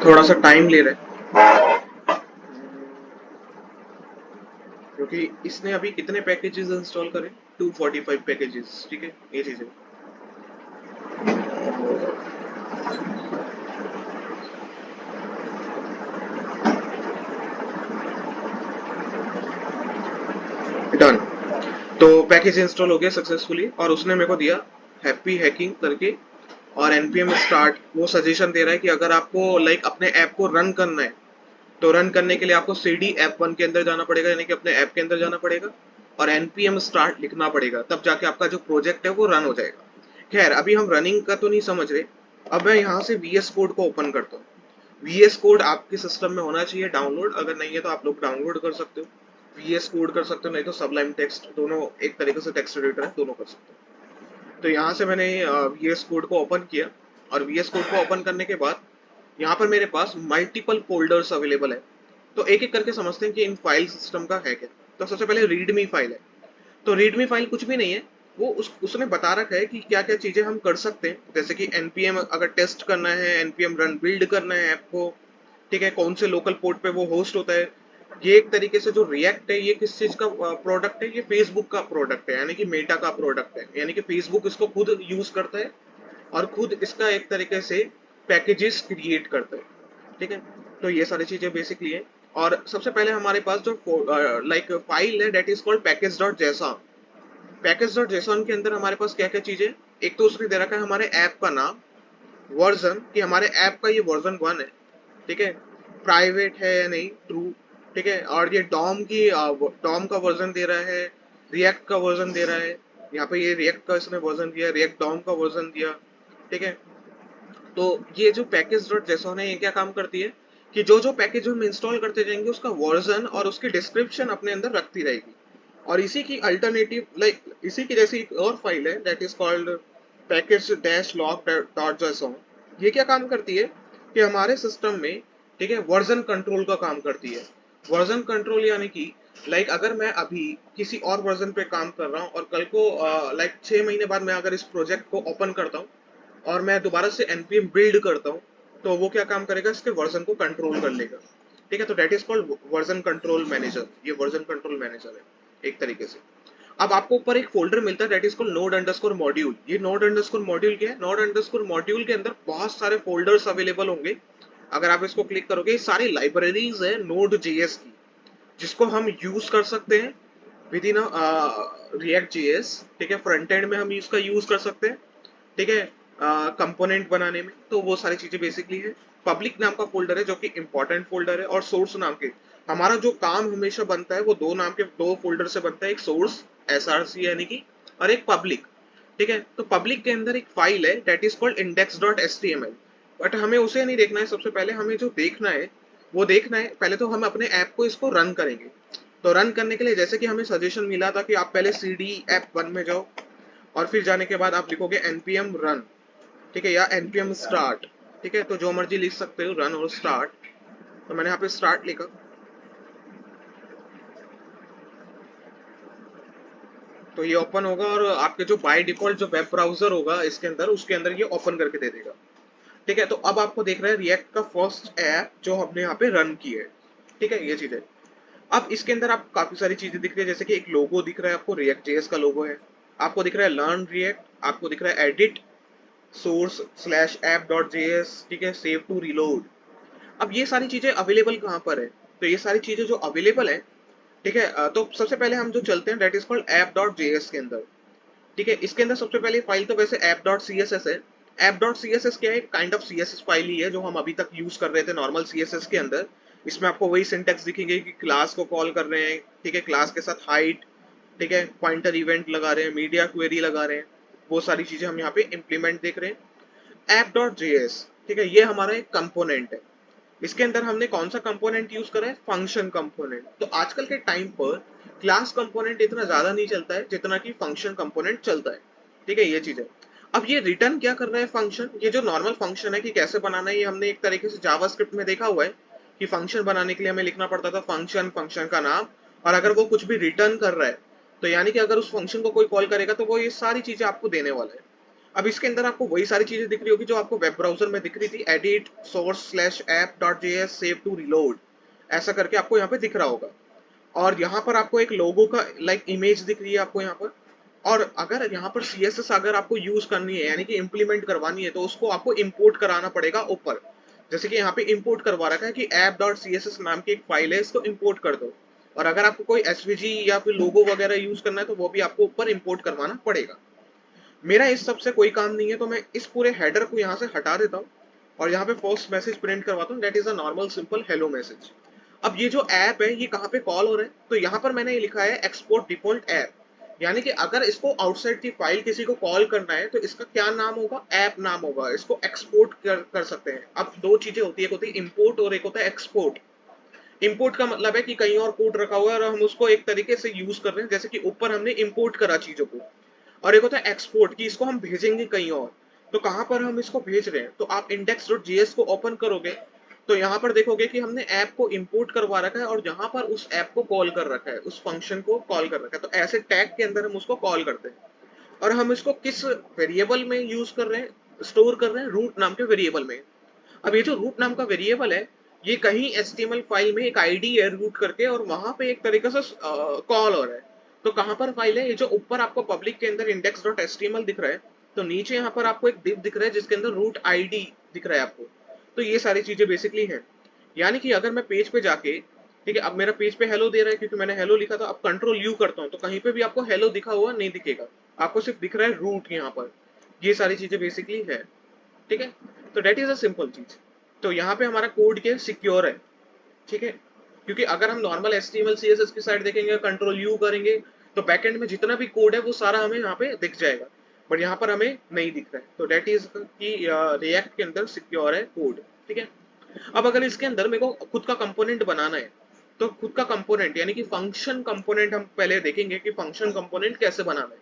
थोड़ा सा टाइम ले रहा है क्योंकि इसने अभी कितने पैकेजेस इंस्टॉल करे, 245 पैकेजेस, ठीक है ये चीज है। डन। तो पैकेज इंस्टॉल हो गया सक्सेसफुली और उसने मेरे को दिया हैप्पी हैकिंग करके और एनपीएम स्टार्ट। वो सजेशन दे रहा है कि अगर आपको लाइक अपने ऐप को रन करना है तो रन करने के लिए आपको सीडी ऐप वन के अंदर जाना पड़ेगा, यानी कि अपने ऐप के अंदर जाना पड़ेगा और एनपीएम स्टार्ट लिखना पड़ेगा, तब जाके आपका जो प्रोजेक्ट है वो रन हो जाएगा। खैर अभी हम रनिंग का तो नहीं समझ रहे। अब मैं यहाँ से वीएस कोड को ओपन करता हूँ। वीएस कोड आपके सिस्टम में होना चाहिए डाउनलोड, अगर नहीं है तो आप लोग डाउनलोड कर सकते हो। वीएस कोड कर सकते हो, नहीं तो सबलाइम टेक्स्ट, दोनों एक तरीके से टेक्स्ट एडिटर है, दोनों कर सकते हो। तो यहाँ से मैंने वीएस कोड को ओपन किया और वीएस कोड को ओपन करने के बाद यहाँ पर मेरे पास मल्टीपल फोल्डर्स अवेलेबल है। तो एक एक करके समझते हैं कि इन फाइल सिस्टम का है क्या। तो सबसे पहले रीडमी फाइल है। तो रीडमी फाइल कुछ भी नहीं है, वो उसने बता रखा है कि क्या क्या चीजें हम कर सकते हैं, जैसे कि एनपीएम अगर टेस्ट करना है, एनपीएम रन बिल्ड करना है ऐप को, ठीक है, कौन से लोकल पोर्ट पे वो होस्ट होता है। ये एक तरीके से जो रिएक्ट है ये किस चीज का प्रोडक्ट है, ये फेसबुक का प्रोडक्ट है, यानी कि मेटा का प्रोडक्ट है, यानी कि फेसबुक इसको खुद यूज करता है और खुद इसका एक तरीके से पैकेजेस क्रिएट करता है, ठीक है। तो ये सारी चीजें बेसिकली है। और सबसे पहले हमारे पास जो लाइक फाइल है that is called package dot JSON. Package dot JSON के अंदर हमारे पास क्या क्या चीजें, एक तो उसने दे रखा है हमारे ऐप का नाम, वर्जन कि हमारे ऐप का ये वर्जन 1 है, ठीक है, प्राइवेट है या नहीं, ट्रू, ठीक है, और ये डॉम का वर्जन दे रहा है, रिएक्ट का वर्जन दे रहा है। यहाँ पे ये रिएक्ट का इसने वर्जन दिया, रिएक्ट डॉम का वर्जन दिया, ठीक है। तो ये जो पैकेज डॉट जेसॉन है ये क्या काम करती है कि जो जो पैकेज हम इंस्टॉल करते जाएंगे उसका वर्जन और उसकी डिस्क्रिप्शन अपने अंदर रखती रहेगी। और इसी की अल्टरनेटिव लाइक इसी की जैसी एक और फाइल है that is called package dash log dot JSON. ये क्या काम करती है कि हमारे सिस्टम में, ठीक है, वर्जन कंट्रोल का काम करती है। वर्जन कंट्रोल यानी कि लाइक अगर मैं अभी किसी और वर्जन पे काम कर रहा हूँ और कल को लाइक 6 महीने बाद मैं अगर इस प्रोजेक्ट को ओपन करता हूँ और मैं दोबारा से एनपीएम बिल्ड करता हूँ, तो वो क्या काम करेगा, इसके वर्जन को कंट्रोल कर लेगा, ठीक है। तो that is called version control manager. ये वर्जन कंट्रोल मैनेजर है एक तरीके से। अब आपको ऊपर एक फोल्डर मिलता है that is called node underscore module. ये नोड अंडरस्कोर मॉड्यूल क्या है, नोड अंडरस्कोर मॉड्यूल के अंदर बहुत सारे फोल्डर्स अवेलेबल होंगे। अगर आप इसको क्लिक करोगे, ये सारी लाइब्रेरीज है नोड जेएस की, जिसको हम यूज कर सकते हैं विद इन रिएक्ट जेएस, ठीक है। फ्रंट एंड में हम इसका यूज कर सकते हैं, ठीक है, कंपोनेंट बनाने में। तो वो सारी चीजें बेसिकली है। पब्लिक नाम का फोल्डर है जो कि इंपॉर्टेंट फोल्डर है, और सोर्स नाम के, हमारा जो काम हमेशा बनता है वो दो नाम के दो फोल्डर से बनता है, एक सोर्स एसआरसी यानी कि, और एक पब्लिक, ठीक है। तो पब्लिक के अंदर एक फाइल है that is called index dot H T M L, but हमें उसे नहीं देखना है। सबसे पहले हमें जो देखना है वो देखना है, पहले तो हम अपने ऐप को इसको रन करेंगे। तो रन करने के लिए जैसे कि हमें सजेशन मिला था कि आप पहले सी डी ऐप वन में जाओ और फिर जाने के बाद आप लिखोगे npm रन, ठीक है, या npm स्टार्ट, ठीक है। तो जो मर्जी लिख सकते हो, रन और स्टार्ट। तो मैंने यहाँ पे स्टार्ट लिखा। तो ये ओपन होगा और आपके जो बाय डिफॉल्ट जो वेब ब्राउजर होगा इसके अंदर, उसके अंदर ये ओपन करके दे देगा, ठीक है। तो अब आपको देख रहा है रिएक्ट का फर्स्ट ऐप जो हमने यहाँ पे रन की है, ठीक है, ये चीज है। अब इसके अंदर आपको काफी सारी चीजें दिख रही है, जैसे कि एक लोगो दिख रहा है आपको, रिएक्ट जेएस का लोगो है। आपको दिख रहा है लर्न रिएक्ट, आपको दिख रहा है edit source slash app dot JS, ठीक है, सेव टू रिलोड। अब ये सारी चीजें अवेलेबल कहाँ पर है, तो ये सारी चीजें जो अवेलेबल है, ठीक है, तो सबसे पहले हम जो चलते हैं that is called app dot JS के अंदर, ठीक है। इसके अंदर सबसे पहले फाइल तो वैसे app dot C S S है। App dot C S S क्या है, kind of C S S file ही है जो हम अभी तक यूज कर रहे थे नॉर्मल सी एस एस के अंदर। इसमें आपको वही सिंटेक्स दिखेंगे कि क्लास को कॉल कर रहे हैं, ठीक है, क्लास के साथ हाइट, ठीक है, पॉइंटर इवेंट लगा रहे हैं, मीडिया क्वेरी लगा रहे हैं, वो सारी चीजें हम यहाँ पे इम्प्लीमेंट देख रहे हैं। ऐप डॉट जेएस, ठीक है, ये हमारा एक कंपोनेंट है। इसके अंदर हमने कौन सा कंपोनेंट यूज करा है, फंक्शन कंपोनेंट। तो आजकल के टाइम पर क्लास कंपोनेंट इतना ज्यादा नहीं चलता है जितना कि फंक्शन कंपोनेंट चलता है, ठीक है, ये चीज है। अब ये रिटर्न क्या कर रहा है फंक्शन, ये जो नॉर्मल फंक्शन है कि कैसे बनाना है, ये हमने एक तरीके से जावास्क्रिप्ट में देखा हुआ है कि फंक्शन बनाने के लिए हमें लिखना पड़ता था फंक्शन, फंक्शन का नाम, और अगर वो कुछ भी रिटर्न कर रहा है तो यानी कि अगर उस फंक्शन को कोई कॉल करेगा तो वो ये सारी चीजें आपको देने वाला है। अब इसके अंदर आपको वही सारी चीजें दिख रही होगी जो आपको वेब ब्राउजर में दिख रही थी, edit source slash app dot JS save to reload, ऐसा करके आपको यहाँ पे दिख रहा होगा। और यहाँ पर आपको एक लोगो का लाइक इमेज दिख रही है आपको यहाँ पर। और अगर यहाँ पर CSS अगर आपको यूज करनी है यानी कि इम्प्लीमेंट करवानी है तो उसको आपको इंपोर्ट कराना पड़ेगा ऊपर। जैसे कि यहाँ पे इंपोर्ट करवा रखा है कि app.css नाम की एक फाइल है, इसको इंपोर्ट कर दो। और अगर आपको कोई SVG या फिर लोगो वगैरह यूज करना है तो वो भी आपको ऊपर इंपोर्ट करवाना पड़ेगा। मेरा इस सब से कोई काम नहीं है, तो मैं इस पूरे हेडर को यहाँ से हटा देता हूँ और यहाँ पे फर्स्ट मैसेज प्रिंट करवाता हूँ, that is a normal simple hello message. अब ये जो ऐप है ये कहाँ पे कॉल हो रहा है, तो यहाँ पर मैंने लिखा है एक्सपोर्ट डिफॉल्ट ऐप, यानी कि अगर इसको आउटसाइड की फाइल किसी को कॉल करना है तो इसका क्या नाम होगा, ऐप नाम होगा, इसको एक्सपोर्ट कर सकते हैं। अब दो चीजें होती है, एक होती है इम्पोर्ट और एक होता है एक्सपोर्ट। इम्पोर्ट का मतलब है कि कहीं और कोड रखा हुआ है और हम उसको एक तरीके से यूज कर रहे हैं, जैसे कि ऊपर हमने इम्पोर्ट करा चीजों को। और एक होता है एक्सपोर्ट की इसको हम भेजेंगे कहीं और, तो कहां पर हम इसको भेज रहे हैं, तो आप index.js को ओपन करोगे तो यहाँ पर देखोगे कि हमने ऐप को इंपोर्ट करवा रखा है और यहाँ पर उस ऐप को कॉल कर रखा है, उस फंक्शन को कॉल कर रखा है। तो ऐसे टैग के अंदर हम उसको कॉल करते हैं। और हम इसको किस वेरिएबल में यूज कर रहे हैं, स्टोर कर रहे हैं रूट नाम के वेरिएबल में। अब ये जो रूट नाम का वेरिएबल है ये कहीं HTML फाइल में एक आईडी है रूट करके और वहां पे एक तरीके से कॉल हो रहा है। तो कहां पर फाइल है, ये जो ऊपर आपको पब्लिक के अंदर index.html दिख रहा है, तो नीचे यहाँ पर आपको एक div दिख रहा है जिसके अंदर रूट आईडी दिख रहा है आपको। तो ये सारी चीजें बेसिकली हैं। यानी कि अगर मैं पेज पे जाके, ठीक है, अब मेरा पेज पे हेलो दे रहा है क्योंकि मैंने हेलो लिखा था, अब कंट्रोल यू करता हूँ तो कहीं पे भी आपको हेलो दिखा हुआ नहीं दिखेगा, आपको सिर्फ दिख रहा है रूट यहाँ पर। ये सारी चीजें बेसिकली है, ठीक है। तो डेट इज अ सिंपल चीज। तो यहाँ पे हमारा कोड क्या सिक्योर है, ठीक है, क्योंकि अगर हम नॉर्मल HTML CSS की साइड देखेंगे, कंट्रोल यू करेंगे तो बैकएंड में जितना भी कोड है वो सारा हमें यहाँ पे दिख जाएगा, बट यहाँ पर हमें नहीं दिख रहा है। तो डेट इज कि रिएक्ट के अंदर सिक्योर है कोड, ठीक है। अब अगर इसके अंदर मेरे को खुद का कंपोनेंट बनाना है तो खुद का कंपोनेंट यानी कि फंक्शन कंपोनेंट हम पहले देखेंगे कि फंक्शन कंपोनेंट कैसे बनाना है।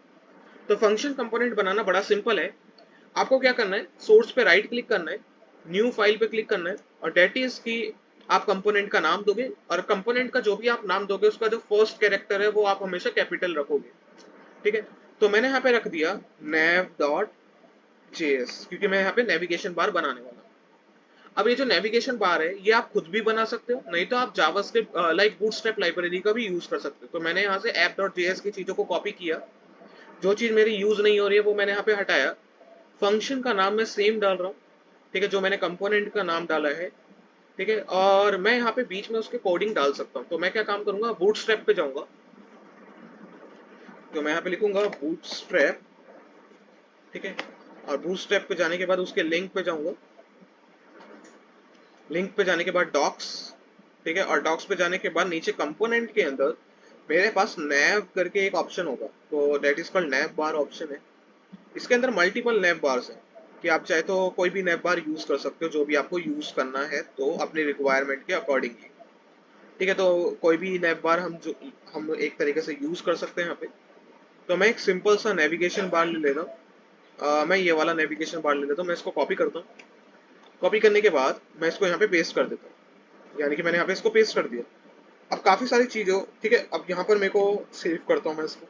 तो फंक्शन कंपोनेंट बनाना बड़ा सिंपल है। आपको क्या करना है, सोर्स पे राइट क्लिक करना है, न्यू फाइल पे क्लिक करना है और डेट इज की आप कंपोनेंट का नाम दोगे और कंपोनेंट का जो भी आप नाम दोगे उसका जो फर्स्ट कैरेक्टर है वो आप हमेशा कैपिटल रखोगे, ठीक है। तो मैंने यहाँ पे रख दिया nav.js क्योंकि मैं यहाँ पे नेविगेशन बार बनाने वाला हूँ। अब ये जो नेविगेशन बार है ये आप खुद भी बना सकते हो, नहीं तो आप जावास्क्रिप्ट लाइक बूटस्ट्रैप लाइब्रेरी का भी यूज कर सकते हो। तो मैंने यहाँ से app.js की चीजों को कॉपी किया, जो चीज मेरी यूज नहीं हो रही है वो मैंने यहाँ पे हटाया। फंक्शन का नाम मैं सेम डाल रहा हूँ, ठीक है, जो मैंने कंपोनेंट का नाम डाला है, ठीक है। और मैं यहाँ पे बीच में उसके कोडिंग डाल सकता हूँ। तो मैं क्या काम करूंगा, बूटस्ट्रैप पे जाऊंगा, तो मैं यहाँ पे लिखूंगा बूटस्ट्रैप, ठीक है। और बूटस्ट्रैप पे जाने के बाद उसके लिंक पे जाऊंगा, लिंक पे जाने के बाद डॉक्स, ठीक है। और डॉक्स पे जाने के बाद नीचे कंपोनेंट के अंदर मेरे पास नैव करके एक ऑप्शन होगा, तो that is called naive bar option है। इसके अंदर मल्टीपल नैव बार्स हैं कि आप चाहे तो कोई भी नैव बार यूज कर सकते हो जो भी आपको यूज करना है तो अपनी रिक्वायरमेंट के अकॉर्डिंगली, ठीक है। तो कोई भी नैव बार हम एक तरीके से यूज कर सकते हैं यहाँ पे। तो मैं एक सिंपल सा नेविगेशन बार ले लेता हूँ, मैं ये वाला नेविगेशन बार ले लेता हूँ, मैं इसको कॉपी करता हूँ। कॉपी करने के बाद मैं इसको यहाँ पे पेस्ट कर देता हूँ, यानी कि मैंने यहाँ पे इसको पेस्ट कर दिया। अब काफी सारी चीजों, ठीक है, अब यहाँ पर मेरे को सेव करता हूँ मैं इसको।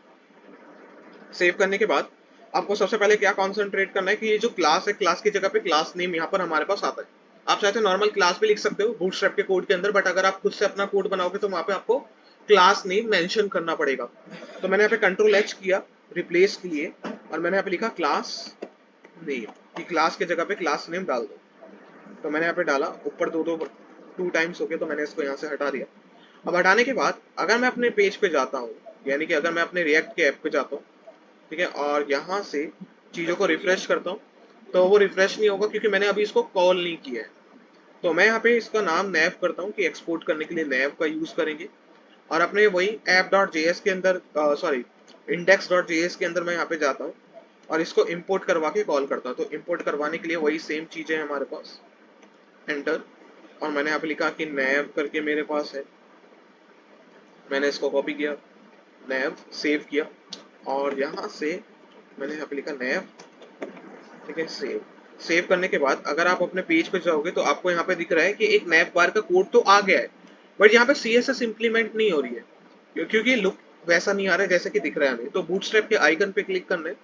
सेव करने के बाद आपको सबसे पहले क्या कॉन्सेंट्रेट करना है कि ये जो क्लास है, क्लास की जगह पे क्लास नेम यहाँ पर हमारे पास आता है। आप चाहे तो नॉर्मल क्लास भी लिख सकते हो बूटस्ट्रैप के कोड के अंदर, बट अगर आप खुद से अपना कोड बनाओगे तो वहां पे आपको क्लास नेम मेंशन करना पड़ेगा। तो मैंने यहाँ पे कंट्रोल H किया रिप्लेस के लिए और मैंने यहाँ पे लिखा क्लास नेम, कि क्लास के जगह पे क्लास नेम डाल दो। तो मैंने यहाँ पे डाला, ऊपर टू टाइम्स हो गया, तो मैंने इसको यहाँ से हटा दिया। अब हटाने के बाद अगर मैं अपने पेज पे जाता हूँ, यानी कि अगर मैं अपने रिएक्ट के ऐप पे जाता हूँ, ठीक है, और यहाँ से चीज़ों को रिफ्रेश करता हूँ तो वो रिफ्रेश नहीं होगा क्योंकि मैंने अभी इसको कॉल नहीं किया है। तो मैं यहाँ पे इसका नाम नैव करता हूँ कि एक्सपोर्ट करने के लिए नैव का यूज करेंगे। और अपने वही app.js के अंदर सॉरी index.js के अंदर मैं यहाँ पे जाता हूँ और इसको इंपोर्ट करवा के कॉल करता हूँ। तो इंपोर्ट करवाने के लिए वही सेम चीजें हैं हमारे पास, एंटर। और मैंने यहाँ पे लिखा कि नैव करके मेरे पास है, मैंने इसको कॉपी किया, नैव सेव किया और यहाँ से मैंने यहाँ पे लिखा नैव, ठीक है, सेव। सेव करने के बाद अगर आप अपने पेज पे जाओगे तो आपको यहाँ पे दिख रहा है कि एक नैव बार का कोड तो आ गया है, बट यहाँ पे CSS इंप्लीमेंट नहीं हो रही है क्योंकि लुक वैसा नहीं आ रहा है जैसे कि दिख रहा है हमें। तो बूटस्ट्रैप के आइकन पे क्लिक करना है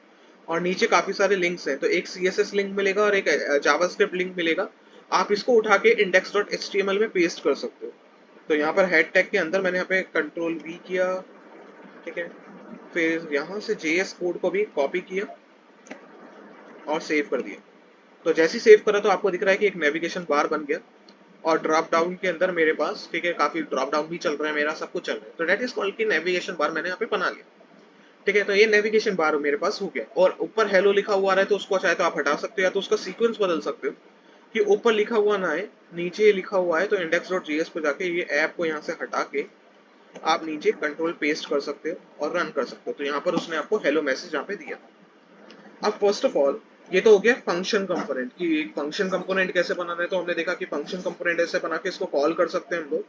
और नीचे काफी सारे लिंक्स हैं, तो एक CSS लिंक मिलेगा और एक जावास्क्रिप्ट लिंक मिलेगा। आप इसको उठा के index.html में पेस्ट कर सकते हो। तो यहाँ पर हेड टैग के अंदर मैंने यहाँ पे कंट्रोल V किया, ठीक है, फिर यहाँ से JS कोड को भी कॉपी किया और सेव कर दिया। तो जैसे ही सेव करा तो आपको दिख रहा है कि एक नेविगेशन बार बन गया, और ड्रॉप डाउन के अंदर मेरे पास, ठीक है, काफी ड्रॉप डाउन भी चल रहा है, मेरा सब कुछ चल रहा है। तो दैट इज कॉल्ड की नेविगेशन बार मैंने यहाँ पे बना लिया, ठीक है। तो ये नेविगेशन बार मेरे पास हो गया, और ऊपर हेलो लिखा हुआ रहा है तो उसको चाहे तो आप हटा सकते हो या तो उसका सीक्वेंस बदल सकते हो कि ऊपर लिखा हुआ ना है, नीचे लिखा हुआ है, तो index.js पे जाके ये ऐप को यहाँ से हटा के आप नीचे कंट्रोल पेस्ट कर सकते हो और रन कर सकते हो। तो यहाँ पर उसने आपको हेलो मैसेज यहाँ पे दिया। अब फर्स्ट ऑफ ऑल ये तो हो गया फंक्शन कंपोनेंट कि फंक्शन कंपोनेंट कैसे बनाना है। तो हमने देखा कि फंक्शन कंपोनेंट ऐसे बना के इसको कॉल कर सकते हैं हम लोग।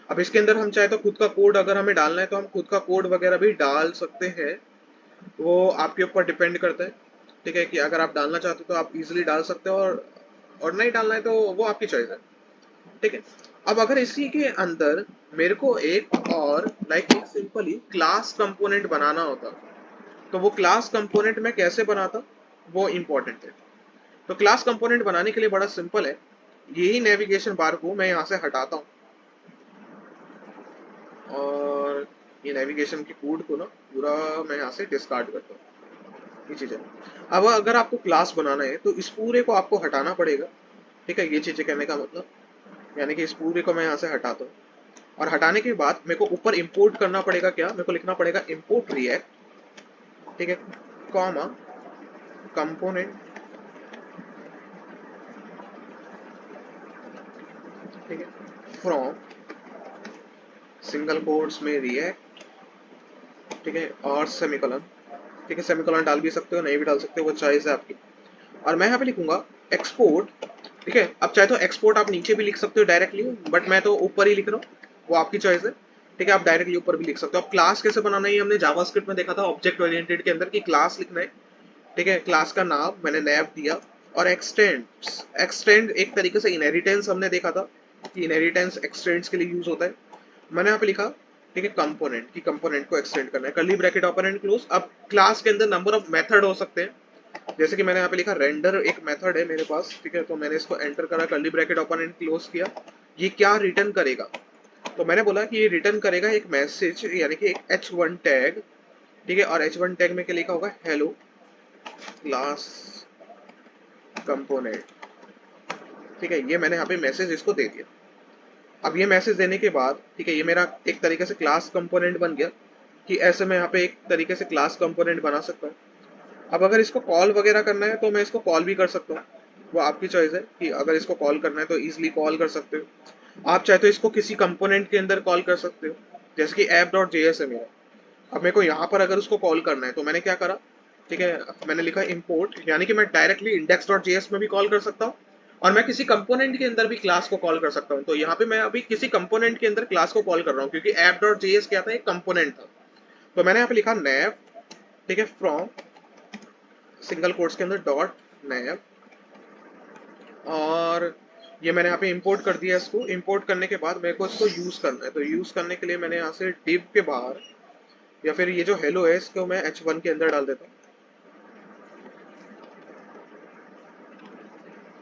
अब इसके अंदर हम चाहे तो खुद का कोड अगर हमें डालना है तो हम खुद का कोड वगैरह भी डाल सकते हैं, वो आपके ऊपर डिपेंड करता है, ठीक है, कि अगर आप डालना चाहते हो तो आप इजीली डाल सकते हो, और नहीं डालना है तो वो आपकी चॉइस है, ठीक है। अब अगर इसी के अंदर मेरे को एक और लाइक एक सिंपली क्लास कंपोनेंट बनाना होता, तो वो क्लास कंपोनेंट मैं कैसे बनाता, वो इम्पोर्टेंट है। तो क्लास कंपोनेंट बनाने के लिए बड़ा सिंपल है, यही नेविगेशन बार को मैं यहाँ से हटाता हूँ और ये नेविगेशन की कोड को ना पूरा मैं यहाँ से डिस्कार्ड करता हूँ, ये चीज़ है। अब अगर आपको क्लास बनाना है तो इस पूरे को आपको हटाना पड़ेगा, ठीक है, ये चीज़ें कहने का मतलब, यानी कि इस पूरे को मैं यहाँ से हटाता हूँ, और हटाने के बाद मेरे को ऊपर इंपोर्ट करना पड़ेगा, क्या मेरे को लिखना पड़ेगा इंपोर्ट रिएक्ट, ठीक है, कॉमा कंपोनेंट, ठीक है, फ्रॉम सिंगल कोट्स में रिएक्ट, ठीक है, और सेमीकोलन, ठीक है, सेमीकोलन डाल भी सकते हो नहीं भी डाल सकते हो, वो चॉइस है आपकी। और मैं यहाँ पे लिखूंगा एक्सपोर्ट, ठीक है। अब चाहे तो एक्सपोर्ट आप नीचे भी लिख सकते हो डायरेक्टली, बट मैं तो ऊपर ही लिख रहा हूँ, वो आपकी चॉइस है, ठीक है, आप डायरेक्टली ऊपर भी लिख सकते हो। अब क्लास कैसे बनाना है हमने जावास्क्रिप्ट में देखा था, ऑब्जेक्ट ओरिएंटेड के अंदर की क्लास लिखना है, ठीक है, क्लास का नाम मैंने नैव दिया, और एक्सटेंड, एक्सटेंड एक तरीके से इनहेरिटेंस हमने देखा था कि इनहेरिटेंस एक्सटेंड्स के लिए यूज होता है, मैंने यहाँ पे लिखा, ठीक है, कंपोनेंट की कंपोनेंट को एक्सटेंड करना है, curly bracket open and close. अब क्लास के अंदर नंबर ऑफ मेथड हो सकते हैं, जैसे कि मैंने यहाँ पे लिखा रेंडर एक मेथड है मेरे पास, ठीक है, तो मैंने इसको एंटर करा, curly bracket open and close किया। ये क्या रिटर्न करेगा, तो मैंने बोला कि ये रिटर्न करेगा एक मैसेज, यानी कि एक h1 टैग, ठीक है, और h1 टैग में क्या लिखा होगा, हेलो क्लास कंपोनेंट, ठीक है, ये मैंने यहाँ पे मैसेज इसको दे दिया। अब ये मैसेज देने के बाद, ठीक है, ये मेरा एक तरीके से क्लास कंपोनेंट बन गया, कि ऐसे मैं यहाँ पे एक तरीके से क्लास कंपोनेंट बना सकता हूँ। अब अगर इसको कॉल वगैरह करना है तो मैं इसको कॉल भी कर सकता हूँ, वो आपकी चॉइस है कि अगर इसको कॉल करना है तो इजीली कॉल कर सकते हो। आप चाहे तो इसको किसी कंपोनेंट के अंदर कॉल कर सकते हो, जैसे कि app.js है मेरा। अब मेरे को यहाँ पर अगर उसको कॉल करना है तो मैंने क्या करा, ठीक है, मैंने लिखा इम्पोर्ट, यानी कि मैं डायरेक्टली index.js में भी कॉल कर सकता हूँ, और मैं किसी कंपोनेंट के अंदर भी क्लास को कॉल कर सकता हूँ। तो यहाँ पे मैं अभी किसी कंपोनेंट के अंदर क्लास को कॉल कर रहा हूँ, क्योंकि app.js क्या था, एक कंपोनेंट था। तो मैंने यहाँ पे लिखा नैव, ठीक है, फ्रॉम सिंगल कोट्स के अंदर डॉट नैव, और ये मैंने यहाँ पे इंपोर्ट कर दिया। इसको इंपोर्ट करने के बाद मेरे को इसको यूज करना है, तो यूज करने के लिए मैंने यहाँ से div के बाहर, या फिर ये जो हेलो है इसको मैं h1 के अंदर डाल देता हूँ,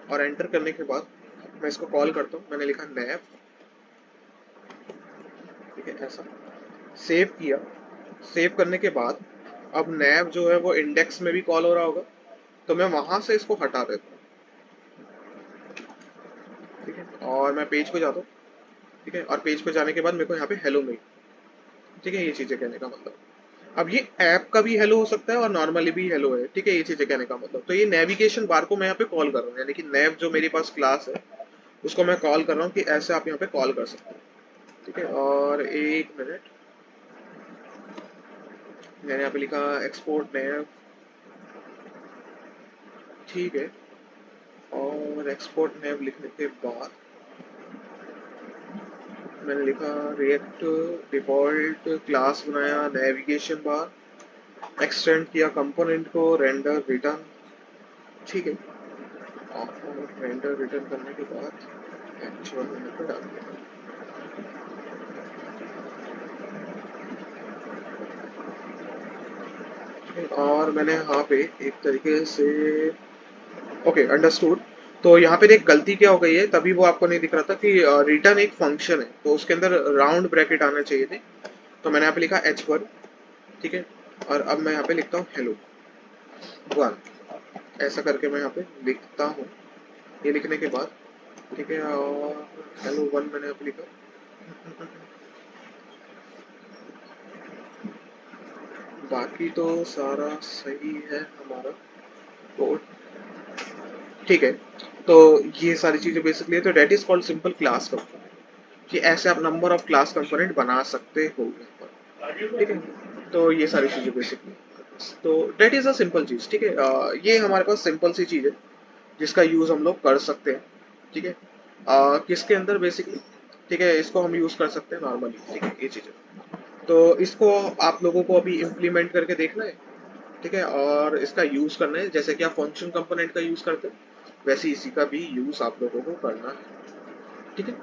और एंटर करने के बाद मैं इसको कॉल करता हूँ, मैंने लिखा नैव, ठीक है, ऐसा सेव किया। सेव करने के बाद अब नैव जो है वो इंडेक्स में भी कॉल हो रहा होगा, तो मैं वहां से इसको हटा देता हूँ, ठीक है, और मैं पेज पे जाता हूँ, ठीक है, और पेज पे जाने के बाद मेरे को यहाँ पे हेलो मिल, ठीक है, ये चीजें कहने का मतलब। अब ये ऐप का भी हेलो हो सकता है और नॉर्मली भी हेलो है, ठीक है, ये चीजें कहने का मतलब। तो ये नेविगेशन बार को मैं यहाँ पे कॉल कर रहा हूँ, यानी कि नैव जो मेरे पास क्लास है उसको मैं कॉल कर रहा हूँ कि ऐसे आप यहाँ पे कॉल कर सकते हैं, ठीक है। और एक मिनट, मैंने यहाँ पे लिखा एक्सपोर्ट नैव, ठीक है, और एक्सपोर्ट नैव लिखने के बाद मैंने लिखा रिएक्ट डिफॉल्ट क्लास बनाया, नेविगेशन बार एक्सटेंड किया कंपोनेंट को, रेंडर रिटर्न, ठीक है, और रेंडर रिटर्न करने के बाद एक्चुअल मैंने को डाल दिया। और मैंने यहाँ पे एक तरीके से ओके अंडरस्टूड। तो यहाँ पे एक गलती क्या हो गई है, तभी वो आपको नहीं दिख रहा था कि रिटर्न एक फंक्शन है तो उसके अंदर राउंड ब्रैकेट आना चाहिए थे। तो मैंने यहाँ पे लिखा h1, ठीक है। और अब मैं यहाँ पे लिखता हूँ हेलो 1, ऐसा करके मैं यहाँ पे लिखता हूँ। ये लिखने के बाद ठीक है, और हेलो 1 मैंने यहाँ पे लिखा। बाकी तो सारा सही है हमारा कोड, ठीक है। तो ये सारी चीजें बेसिकली है, तो that is called simple class component, कि ऐसे आप नंबर ऑफ क्लास कंपोनेंट बना सकते हो यहाँ पर, ठीक है। तो ये सारी चीजें बेसिकली, तो डेट इज अ सिंपल चीज, ठीक है। ये हमारे पास सिंपल सी चीज है जिसका यूज हम लोग कर सकते हैं, ठीक है। किसके अंदर बेसिकली, ठीक है, इसको हम यूज कर सकते हैं नॉर्मली, ठीक है, ये चीजें। तो इसको आप लोगों को अभी इम्प्लीमेंट करके देखना है, ठीक है, और इसका यूज करना है जैसे कि आप फंक्शन कंपोनेंट का यूज करते हैं, वैसे इसी का भी यूज आप लोगों को करना है, ठीक है।